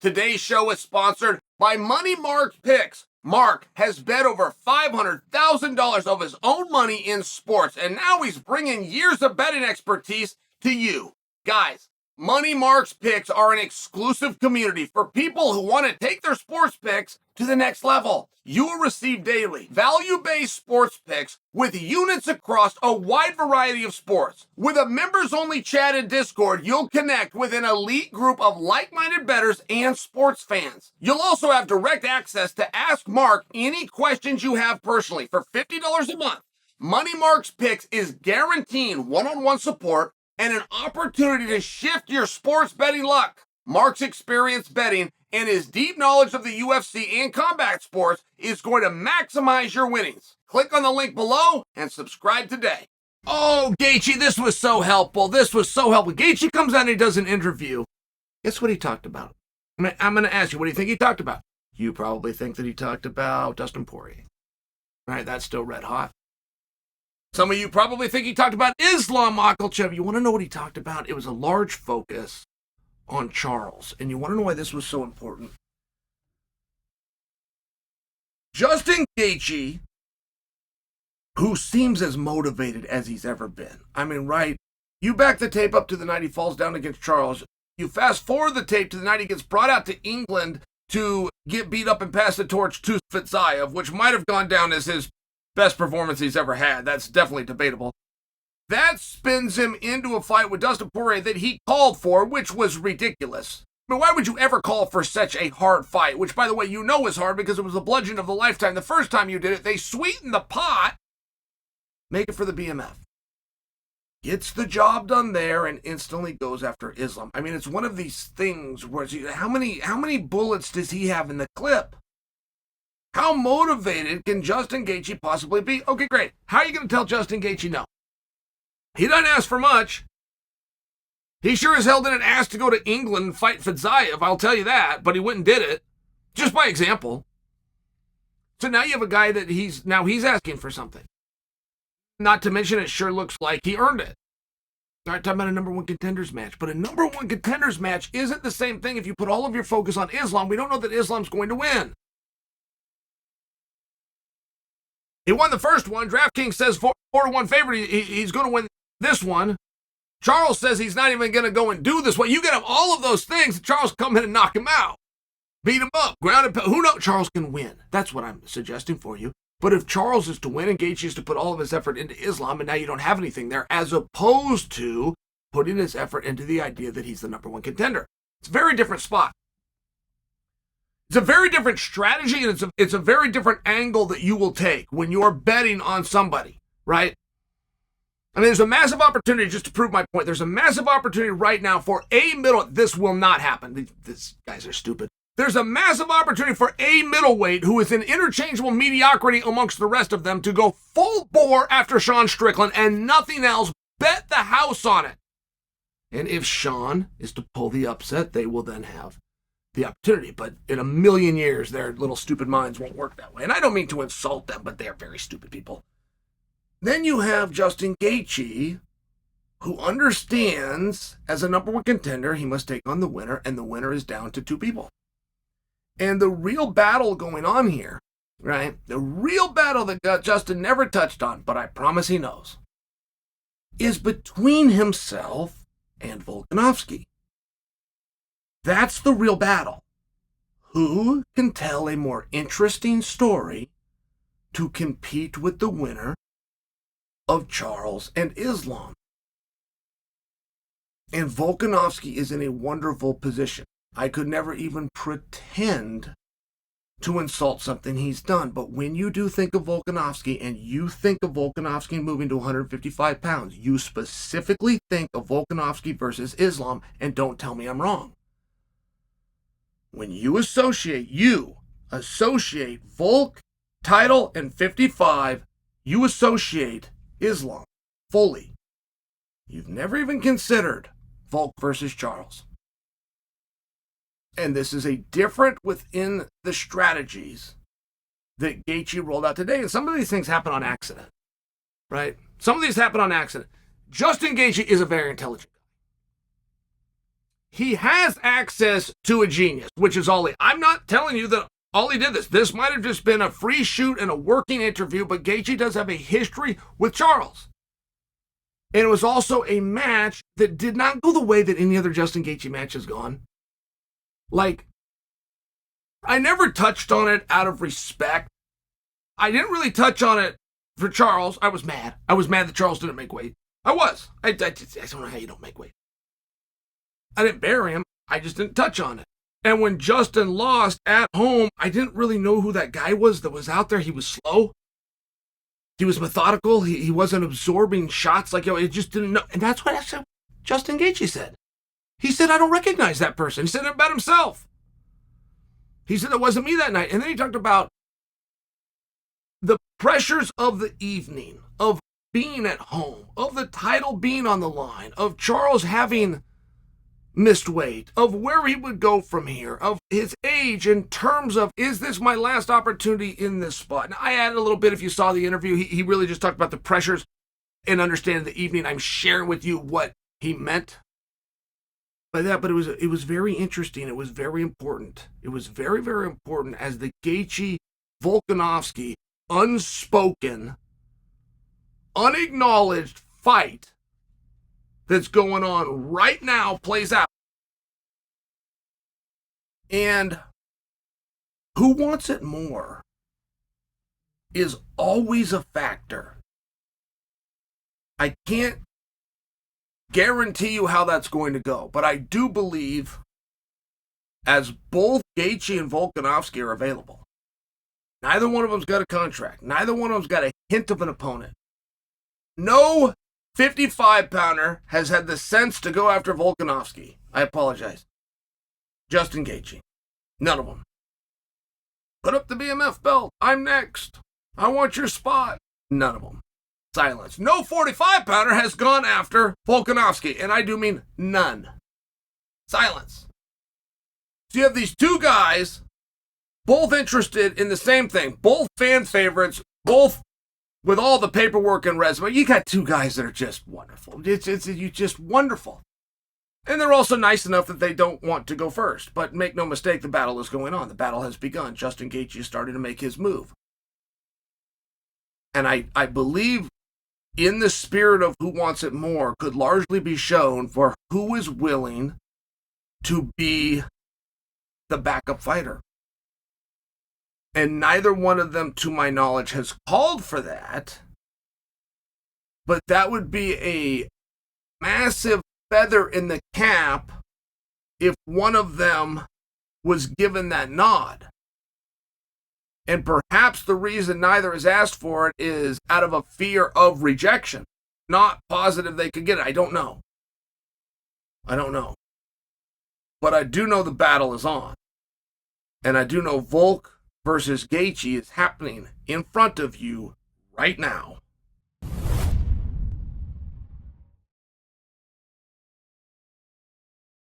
Today's show is sponsored by Money Mark's Picks. Mark has bet over $500,000 of his own money in sports, and now he's bringing years of betting expertise to you. Guys, Money Mark's Picks are an exclusive community for people who want to take their sports picks to the next level. You will receive daily, value-based sports picks with units across a wide variety of sports. With a members-only chat and Discord, you'll connect with an elite group of like-minded bettors and sports fans. You'll also have direct access to ask Mark any questions you have personally for $50 a month. Money Mark's Picks is guaranteeing one-on-one support and an opportunity to shift your sports betting luck. Mark's experience betting and his deep knowledge of the UFC and combat sports is going to maximize your winnings. Click on the link below and subscribe today. Oh, Gaethje, this was so helpful. Gaethje comes out and he does an interview. Guess what he talked about? I'm going to ask you, what do you think he talked about? You probably think that he talked about Dustin Poirier. All right, that's still red hot. Some of you probably think he talked about Islam Makhachev. You want to know what he talked about? It was a large focus on Charles. And you want to know why this was so important? Justin Gaethje, who seems as motivated as he's ever been. I mean, right? You back the tape up to the night he falls down against Charles. You fast forward the tape to the night he gets brought out to England to get beat up and pass the torch to Fitzayev, which might have gone down as his best performance he's ever had. That's definitely debatable. That spins him into a fight with Dustin Poirier that he called for, which was ridiculous. I mean, why would you ever call for such a hard fight? Which, by the way, you know is hard because it was the bludgeon of the lifetime. The first time you did it, they sweetened the pot. Make it for the BMF. Gets the job done there and instantly goes after Islam. I mean, it's one of these things where how many bullets does he have in the clip? How motivated can Justin Gaethje possibly be? Okay, great. How are you going to tell Justin Gaethje no? He doesn't ask for much. He sure as hell didn't ask to go to England and fight Fitzayev, I'll tell you that, but he went and did it, just by example. So now you have a guy that he's asking for something. Not to mention it sure looks like he earned it. All right, talking about a number one contenders match, but a number one contenders match isn't the same thing if you put all of your focus on Islam. We don't know that Islam's going to win. He won the first one. DraftKings says 4-1 favorite. He's going to win this one. Charles says he's not even going to go and do this one. You get him all of those things, Charles come in and knock him out. Beat him up, ground and pound. Who knows? Charles can win. That's what I'm suggesting for you. But if Charles is to win and Gaethje is to put all of his effort into Islam and now you don't have anything there, as opposed to putting his effort into the idea that he's the number one contender. It's a very different spot. It's a very different strategy, and it's a very different angle that you will take when you're betting on somebody, right? I mean, there's a massive opportunity, just to prove my point, there's a massive opportunity right now for a middle, this will not happen. These guys are stupid. There's a massive opportunity for a middleweight who is in interchangeable mediocrity amongst the rest of them to go full bore after Sean Strickland and nothing else. Bet the house on it. And if Sean is to pull the upset, they will then have the opportunity. But in a million years, their little stupid minds won't work that way. And I don't mean to insult them, but they're very stupid people. Then you have Justin Gaethje, who understands as a number one contender, he must take on the winner, and the winner is down to two people. And the real battle going on here, right? The real battle that Justin never touched on, but I promise he knows, is between himself and Volkanovski. That's the real battle. Who can tell a more interesting story to compete with the winner of Charles and Islam? And Volkanovski is in a wonderful position. I could never even pretend to insult something he's done. But when you do think of Volkanovski and you think of Volkanovski moving to 155 pounds, you specifically think of Volkanovski versus Islam, and don't tell me I'm wrong. When you associate Volk, title, and 55, you associate Islam fully. You've never even considered Volk versus Charles. And this is a different within the strategies that Gaethje rolled out today. And some of these things happen on accident, right? Some of these happen on accident. Justin Gaethje is a very intelligent guy. he has access to a genius, which is Ollie. I'm not telling you that Ollie did this. This might have just been a free shoot and a working interview, but Gaethje does have a history with Charles. And it was also a match that did not go the way that any other Justin Gaethje match has gone. Like, I never touched on it out of respect. I didn't really touch on it for Charles. I was mad. I was mad that Charles didn't make weight. I was. I don't know how you don't make weight. I didn't bury him. I just didn't touch on it. And when Justin lost at home, I didn't really know who that guy was that was out there. He was slow. He was methodical. He wasn't absorbing shots like, it just didn't know. And that's what Justin Gaethje said. He said, I don't recognize that person. He said it about himself. He said it wasn't me that night. And then he talked about the pressures of the evening, of being at home, of the title being on the line, of Charles having missed weight, of where he would go from here, of his age in terms of, is this my last opportunity in this spot? Now, I added a little bit if you saw the interview. He really just talked about the pressures and understanding the evening. I'm sharing with you what he meant by that, but it was very interesting. It was very important. It was very, very important as the Gaethje Volkanovski unspoken, unacknowledged fight that's going on right now plays out. And who wants it more is always a factor. I can't guarantee you how that's going to go, but I do believe as both Gaethje and Volkanovski are available, neither one of them's got a contract. Neither one of them's got a hint of an opponent. No 55-pounder has had the sense to go after Volkanovski. I apologize. Justin Gaethje. None of them. Put up the BMF belt. I'm next. I want your spot. None of them. Silence. No 45-pounder has gone after Volkanovski, and I do mean none. Silence. So you have these two guys, both interested in the same thing, both fan favorites, both with all the paperwork and resume. You got two guys that are just wonderful. It's just wonderful. And they're also nice enough that they don't want to go first. But make no mistake, the battle is going on. The battle has begun. Justin Gaethje is starting to make his move. And I believe in the spirit of who wants it more could largely be shown for who is willing to be the backup fighter. And neither one of them, to my knowledge, has called for that. But that would be a massive feather in the cap if one of them was given that nod. And perhaps the reason neither has asked for it is out of a fear of rejection. Not positive they could get it. I don't know. But I do know the battle is on. And I do know Volk versus Gaethje is happening in front of you right now.